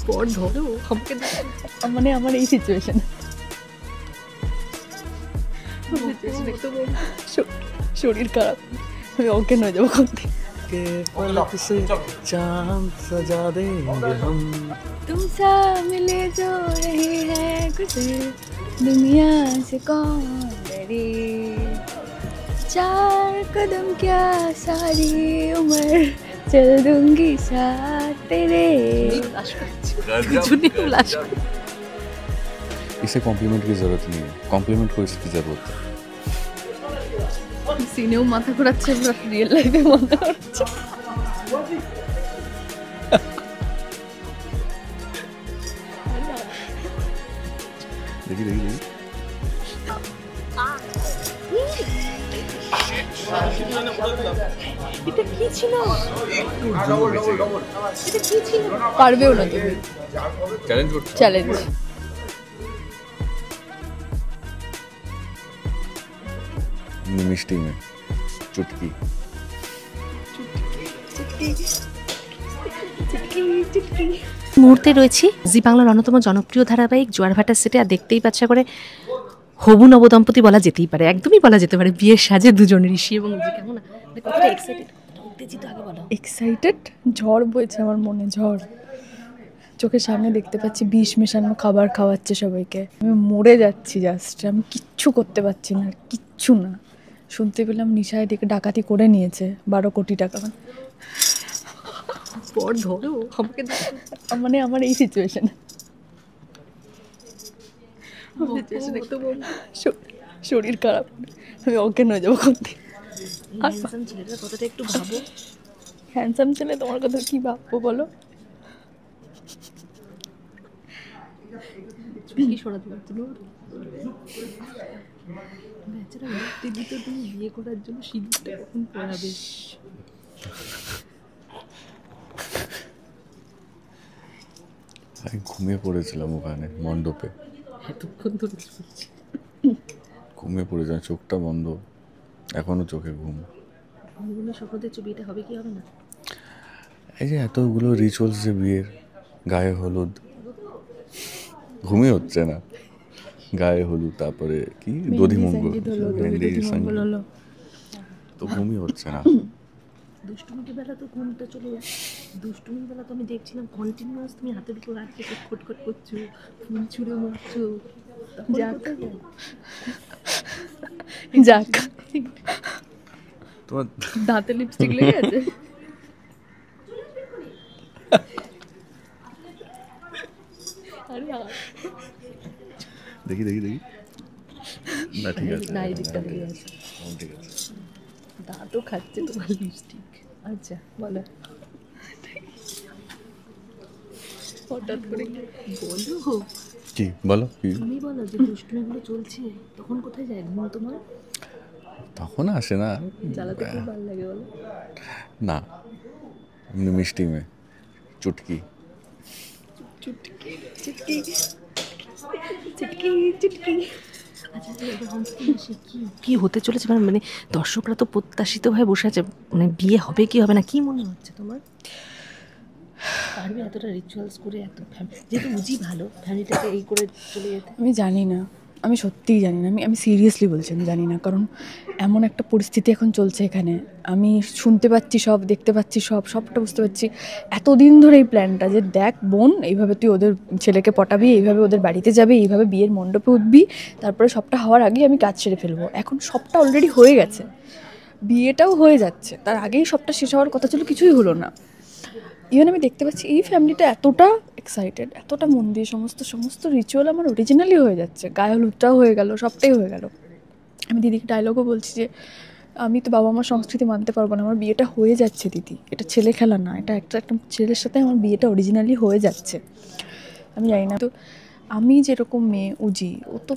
পর ধরো আমাকে, মানে আমার এই সিচুয়েশন শরীর খারাপ, আমি অজ্ঞান হয়ে যাবো কোন দিন। पलक से चांद सजा देंगे हम, तुमसा मिले जो रही है गुजर दुनिया से कौन डरे, चार कदम क्या सारी उम्र चल दूंगी साथ तेरे। इसे कॉम्प्लीमेंट की जरूरत नहीं है, कॉम्प्लीमेंट को इसकी जरूरत है। সিনেও মাথা ঘোরাচ্ছে, রিয়েল লাইফে মাথা ঘোরাচ্ছে। देखी देखी देखी এটা কি ছিল? এটা কি ছিল? পারবেও না তুমি। চ্যালেঞ্জ করছো? চ্যালেঞ্জ। मिष्टी में चुटकी, মুহূর্তে রয়েছি জি বাংলার অন্যতম জনপ্রিয় ধারাবাহিক জোয়ার ভাটার সেটে। আর দেখতেই পাচ্ছ করে হবু নবদম্পতি বলা যেতেই পারে, একদমই বলা যেতে পারে বিয়ের সাজে দুজন, ঋষি এবং উজি। কেমন কতটা এক্সাইটেড, উত্তেজিত আগে বলো। এক্সাইটেড, ঝড় বইছে আমার মনে, ঝড়। চোখের সামনে দেখতে পাচ্ছি বিষ মেশানো খাবার খাওয়াচ্ছে সবাইকে, আমি মরে যাচ্ছি জাস্ট, আমি কিচ্ছু করতে পারছি না, কিচ্ছু না। শুনতে পেলাম নিশা এদিকে ডাকাতি করে নিয়েছে 12 কোটি টাকা। পর ধরো আমাকে, মানে আমার এই সিচুয়েশন শরীর খারাপ, আমি অজ্ঞান হয়ে যাবো কোন দিন। হ্যান্ডসাম ছেলেটা কতটা একটু ভাবো। হ্যান্ডসাম ছেলে তোমার কথা কি ভাববো বলো? কি সরাতে পারছো না? বেচারা উত্তেজিত, তুমি বিয়ে করার জন্য সিঁদুরটা কখন পরাবে? আমি ঘুমিয়ে পড়েছিলাম ওখানে মণ্ডপে, এতক্ষণ ধরে ঘুমিয়ে পড়েছিলাম, চোখটা বন্ধ, এখনো চোখে ঘুম। স্বপ্ন দেখছো বিয়েটা হবে কি হবে না? এই যে এতগুলো রিচুয়ালস যে বিয়ের, গায়ে হলুদ, ঘুমই হচ্ছে না। গায়ে হলুদ, তারপরে কি দধিমঙ্গল, মেহেন্দি সঙ্গীত, তো ঘুমই হচ্ছে না। দুষ্টুমির বেলা তো ঘুমটা চলে যায়। দুষ্টুমির বেলা তো আমি দেখছিলাম কন্টিনিউয়াস তুমি হাতের উপর রাখতে খটখট করছো, ফুল ছুঁড়ে মারছো। যাক যাক, তোমার দাঁতে লিপস্টিক লেগে আছে। দেখি দেখি দেখি, না ঠিক আছে, না এই দিকটা হয়ে আছে, ঠিক আছে। দাঁতও খাচ্ছে তোমার লিপস্টিক। আচ্ছা বলো, হঠাৎ করে বলো কি বলো, কি তুমি বলো যে দুষ্টুমিগুলো চলছে তখন কোথায় যায় ঘুম তোমার? তখন আসে না, জ্বালাতে খুব ভালো লাগে বলো। না এমনি মিষ্টি মে চুটকি, চুটকি চুটকি চুটকি চুটকি। আচ্ছা এবার কি হতে চলেছে মানে দর্শকরা তো প্রত্যাশিত হয়ে বসে আছে, মানে বিয়ে হবে কি হবে না, কি মনে হচ্ছে তোমার? পারবে এতটা রিচুয়ালস করে, এত যেহেতু বুঝি ভালো ফ্যামিলিটাকে এই করে চলে যেতে? আমি জানি না, আমি সত্যিই জানি না, আমি সিরিয়াসলি বলছি আমি জানি না, কারণ এমন একটা পরিস্থিতি এখন চলছে এখানে, আমি শুনতে পাচ্ছি সব, দেখতে পাচ্ছি সবটা বুঝতে পারছি। এতদিন ধরে এই প্ল্যানটা যে দেখ বোন, এইভাবে তুই ওদের ছেলেকে পটাবি, এইভাবে ওদের বাড়িতে যাবি, এইভাবে বিয়ের মণ্ডপে উঠবি, তারপরে সবটা হওয়ার আগেই আমি কাজ সেরে ফেলবো। এখন সবটা অলরেডি হয়ে গেছে, বিয়েটাও হয়ে যাচ্ছে, তার আগেই সবটা শেষ হওয়ার কথা ছিল, কিছুই হলো না। ইভেন আমি দেখতে পাচ্ছি এই ফ্যামিলিটা এতটা এক্সাইটেড, এতটা মন দিয়ে সমস্ত রিচুয়াল আমার অরিজিনালি হয়ে যাচ্ছে, গায়ে হলুদটাও হয়ে গেল, সবটাই হয়ে গেল। আমি দিদিকে ডায়লগও বলছি যে আমি তো বাবা মার সংস্কৃতি মানতে পারবো না, আমার বিয়েটা হয়ে যাচ্ছে দিদি, এটা ছেলে খেলা না, এটা একটা ছেলের সাথে আমার বিয়েটা অরিজিনালি হয়ে যাচ্ছে। আমি জানি না, তো আমি যেরকম মেয়ে উজি, ও তো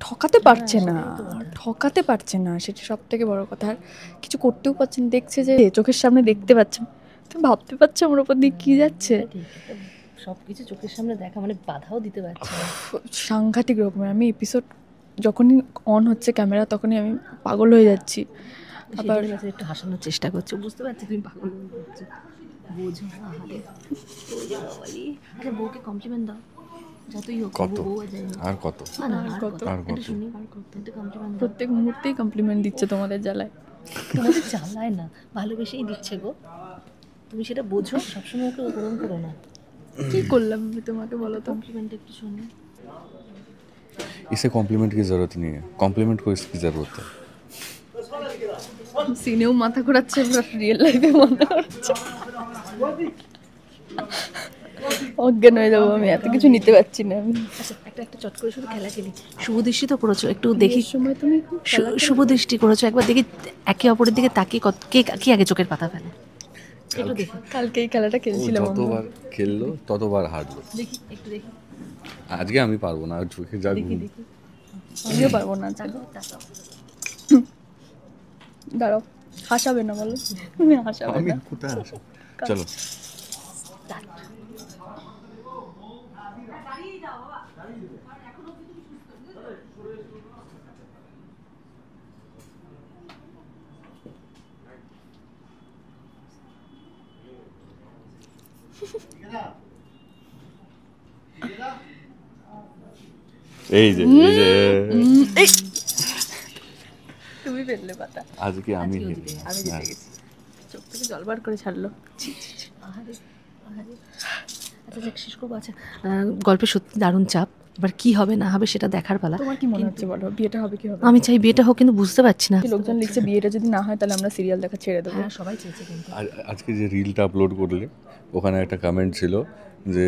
ঠকাতে পারছে না, সেটা সব থেকে বড় কথা। আর কিছু করতেও পারছে না, দেখছে যে চোখের সামনে দেখতে পাচ্ছেন, তুমি ভাবতে পারছো আমার ওপর দিয়ে কী যাচ্ছে। সব কিছু চোখের সামনে দেখা মানে বাধাও দিতে পারছে না, সাংঘাতিক রকমের। আমি এপিসোড যখনই অন হচ্ছে ক্যামেরা, তখনই আমি পাগল হয়ে যাচ্ছি। আবার একটু হাসানোর চেষ্টা করছো, বুঝতে পারছি তুমি পাগল হয়ে যাচ্ছো। বোঝো না, আহারে ওরে বাবারি। আচ্ছা বউকে কমপ্লিমেন্ট দাও, যতই হোক কত বউ আর যাই হোক। আর কত না না আর কত, আর একটু কত? শুনি আর কত, একটু কমপ্লিমেন্ট দাও। প্রত্যেক মুহূর্তেই কমপ্লিমেন্ট দিচ্ছে তোমাদের জ্বালায়। তোমাদের জ্বালায় না, ভালোবেসেই দিচ্ছে গো, তুমি সেটা বোঝো, সবসময় ওকে গ্রহণ করো না। কি করলাম আমি তোমাকে বলো তো? কমপ্লিমেন্ট একটু শুনি। इसे कॉम्प्लीमेंट की ज़रूरत नहीं है, कॉम्प्लीमेंट को इसकी ज़रूरत है। সিনেও মাথা ঘোরাচ্ছে, রিয়েল লাইফে মাথা ঘোরাচ্ছে, অজ্ঞান হয়ে যাবো আমি, এত কিছু নিতে পারছি না আমি। আচ্ছা একটা একটা চট করে শুধু খেলা খেলি, শুভদৃষ্টি তো করেছো, একটু দেখি। এই সময় তুমি খুব শুভদৃষ্টি করেছো, একবার দেখি একে অপরের দিকে তাকিয়ে কে কি আগে চোখের পাতা ফেলে, একটু দেখি। কালকে এই খেলাটা ও খেলছিলাম আমরা। যতবার খেললো ততবার হারলো। দেখি একটু দেখি আজকে আমি পারবো না, আর চোখে যা দেখি ঘুম। দেখি আমিও পারবো না আজকে। তাকাও তাকাও। দাঁড়াও, হাসাবে না বলো, হাসাবে আমি না। কোথায় আসি? চলো Start. এই যে এই, তুমি ফেললে পাতা, আজকে আমি আজকেও হেরে জিতে গেছি। আমি জিতে হ্যাঁ। গেছি। চোখ থেকে জল বার করে ছাড়লো। আহারে আহারে। আচ্ছা যাক শেষ করবো। আচ্ছা গল্পে সত্যি দারুণ চাপ, এবার কি হবে না হবে সেটা দেখার পালা। তোমার কি মনে হচ্ছে বলো, বিয়েটা হবে কি হবে? আমি চাই বিয়েটা হোক, কিন্তু বুঝতে পারছি না। লোকজন লিখছে বিয়েটা যদি না হয় তাহলে আমরা সিরিয়াল দেখা ছেড়ে দেবো। হ্যাঁ সবাই চেয়েছে কিন্তু। আর আজকে যে রিলটা আপলোড করলে ওখানে একটা কমেন্ট ছিল যে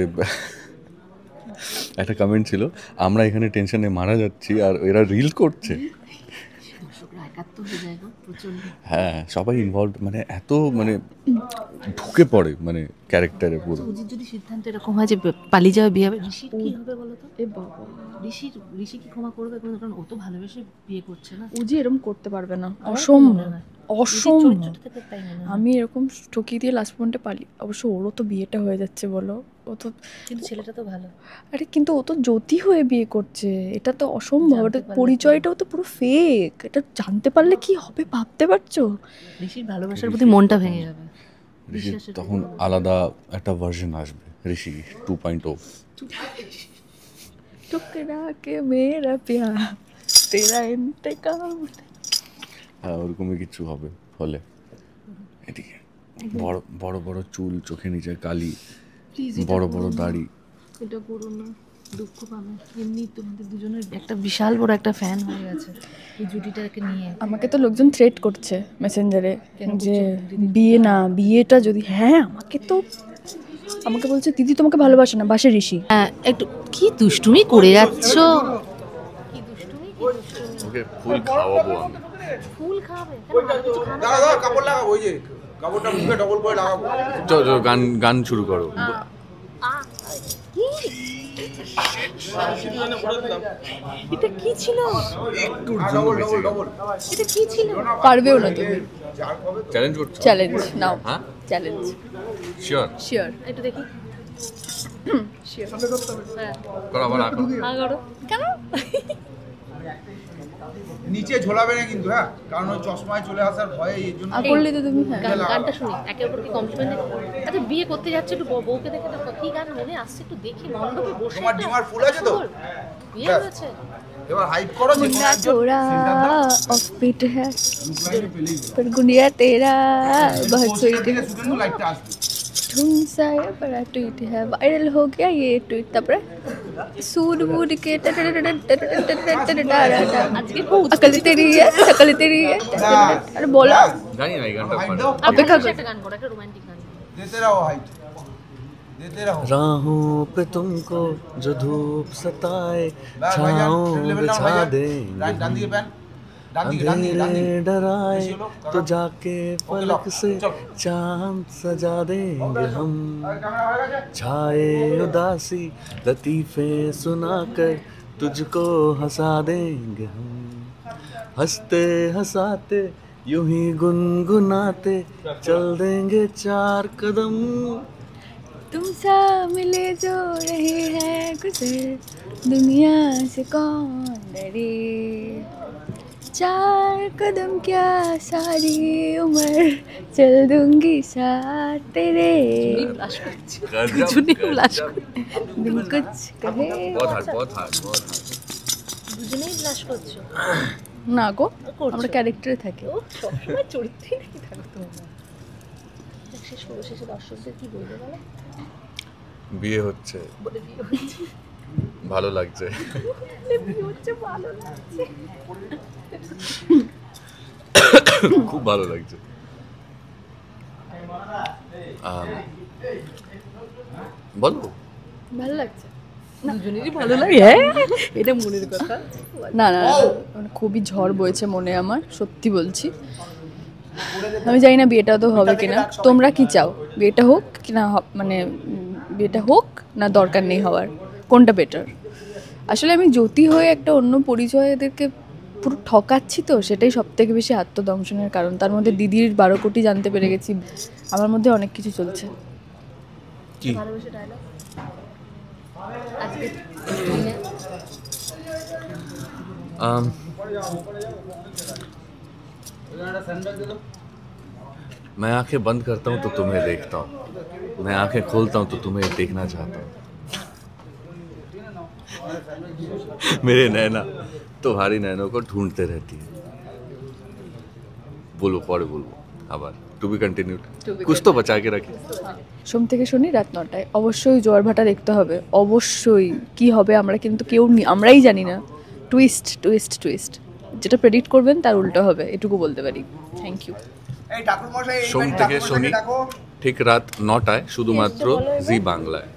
একটা কমেন্ট ছিল, আমরা এখানে টেনশনে মারা যাচ্ছি আর এরা রিল করছে। দর্শকরা একাত্ম হয়ে যায় গো প্রচন্ড। হ্যাঁ সবাই ইনভলভ, মানে এত মানে ঢুকে পড়ে মানে ক্যারেক্টারে পুরো। উজির যদি সিদ্ধান্ত এরকম হয় যে পালিয়ে যাওয়া বিয়ে হবে, ঋষির কি হবে বলো তো? এ বাবা, ঋষি কি ক্ষমা করবে কোনো? কারণ ও তো ভালোবেসে বিয়ে করছে না। উজি এরকম করতে পারবে না, আমার কি অসম্ভব মনে হয়? অসম্ভব। চরিত্রটা থেকে তাই মনে হয়। আমি এরকম ঠকিয়ে দিয়ে লাস্ট পয়েন্টে পালি। অবশ্য ওরও তো বিয়েটা হয়ে যাচ্ছে বলো, ও তো, কিন্তু ছেলেটা তো ভালো। আরে কিন্তু ও তো জ্যোতি হয়ে বিয়ে করছে, এটা তো অসম্ভব, জানতে এটা পারলে পরিচয়টাও তো পুরো ফেক, এটা জানতে পারলে কি হবে ভাবতে পারছো? ঋষির ভালোবাসার প্রতি মনটা ভেঙে যাবে। ঋষি বিশ্বাসের তখন আলাদা একটা ভার্সন আসবে, ঋষি 2.0। টুকরা কে মেরা প্যার তেরা ইন্তেকাম। হ্যাঁ ওরকমই কিছু হবে। ফলে এদিকে বড় বড় বড় চুল, চোখে নিচে কালি, বড় বড় দাড়ি। এটা করো না, দুঃখ পাবে। এমনি তোমাদের দুজনের একটা বিশাল বড় একটা ফ্যান হয়ে গেছে এই জুটিটাকে নিয়ে। আমাকে তো লোকজন থ্রেট করছে মেসেঞ্জারে যে বিয়ে না, বিয়েটা যদি, হ্যাঁ আমাকে বলছে দিদি তোমাকে ভালোবাসে না, বাসে ঋষি। হ্যাঁ একটু কি দুষ্টুমি করে যাচ্ছ? কি দুষ্টুমি, কি দুষ্টুমি। ওকে ফুল খাওয়াবো আমি। ফুল খাবে কেন? ভালো কিছু খাবে। দাদা কাপড় লাগাবো, ওই যে কাপড়টা মুখে ডবল করে লাগাবো। চলো গান গান শুরু করো। এটা কি ছিল? ডবল ডবল ডবল এটা কি ছিল? পারবেও না তুমি, চ্যালেঞ্জ করছো? চ্যালেঞ্জ নাও, হ্যাঁ চ্যালেঞ্জ শিওর শিওর একটু দেখি। শিওর। করো, আবার আঁকো। কেন? নিচে ঝোলাবে না কিন্তু, হ্যাঁ, কারণ ওই চশমায় চলে আসার ভয়ে এই জন্য। করলে তো তুমি, হ্যাঁ গানটা শুনি, একে অপরকে কমপ্লিমেন্ট। আচ্ছা বিয়ে করতে যাচ্ছে, একটু বউকে দেখে তো কি গান মনে আসছে একটু দেখি। মণ্ডপে বসে তোমার একটা ডিমার ফুল আছে তো? সুর। বিয়ে ব্যাস। হয়েছে। এবার হাইপ করো যে मुंडा थोड़ा ऑफ बीट है पर गुंडिया तेरा बहुत स्वीट है, লাইটটা আসবে। ढूंढ है बड़ा ट्वीट है, वायरल हो गया ये ट्वीट, তারপরে सूड वूड के আজকে খুব अकल तेरी है शकल तेरी है, अरे बोलो জানি না এই গানটা হাইপ পারো। দাও, অপেক্ষা কর। একটা গান করো, একটা রোমান্টিক গান। দিতে রাও হাইপ, দিতে রাও। राहों पे तुमको जो धूप सताए ব্যাস ভাইজান, छाँव লেভেল ডাউন बिछा ভাইজান। देंगे ডান দিকে প্যান, ডান দিকে अंधेरे डराए বেশি হলো, तो কারণ- जाके ओके, लो, फलक से चलो। चांद सजा देंगे हम ক্যামেরা হয়ে গেছে। छाए उदासी लतीफे सुनाकर तुझको हंसा देंगे हम हंसते हंसाते यूं ही गुनगुनाते चल देंगे 4 कदम तुम सा मिले जो रहे हैं गुजर दुनिया से कौन डरे, चार कदम क्या सारी उम्र चल दूंगी साथ तेरे ব্লাশ করছে गजब, দুজনেই ব্লাশ गजब। করছে दिल कुछ कहे बहुत हार्ड बहुत हार्ड बहुत हार्ड দুজনেই ব্লাশ করছো না গো করছো। আমরা ক্যারেক্টারে থাকি ও সবসময় চরিত্রেই নাকি থাকো তোমরা শেষ করবো শেষে দর্শকদের কি বলবে বলো বিয়ে হচ্ছে বলে বিয়ে হচ্ছে ভালো লাগছে বিয়ে হচ্ছে ভালো লাগছে খুব ভালো লাগছে বলো ভালো লাগছে দুজনেরই ভালো লাগে হ্যাঁ এটা মনের কথা না না না, মানে খুবই ঝড় বয়েছে মনে আমার, সত্যি বলছি। আমি জানি না বিয়েটা তো হবে কিনা। তোমরা কি চাও, বিয়েটা হোক কি না মানে বিয়েটা হোক না দরকার নেই হওয়ার, কোনটা বেটার? আসলে আমি জ্যোতি হয়ে একটা অন্য পরিচয় এদেরকে পুরো ঠকাচ্ছি, তো সেটাই সব থেকে বেশি আত্মদংশনের কারণ। তার মধ্যে দিদির 12 কোটি জানতে পেরে গেছি, আমার মধ্যে অনেক কিছু চলছে। কি ভালোবাসা ডায়লগ আজকে দিনে मैं आंखें बंद करता हूँ तो तुम्हें देखता हूँ, मैं आंखें खोलता हूँ तो तुम्हें देखना चाहता हूँ। मेरे नैना तुम्हारी नैनों को ढूंढते रहती है। बोलो पड़े बोलो আবার টু বি কন্টিনিউড कुछ तो बचा के रखी। সোম থেকে শনি রাত 9টায় অবশ্যই জোয়ার ভাটা দেখতে হবে, অবশ্যই। কি হবে আমরা কিন্তু কেউ আমরাই জানি না। টুইস্ট টুইস্ট টুইস্ট, যেটা প্রেডিক্ট করবেন তার উল্টো হবে, এটুকু বলতে পারি। Thank you. এই ঠাকুর মশাই সোম থেকে শনি ঠিক রাত 9টায় শুধুমাত্র জি বাংলায়।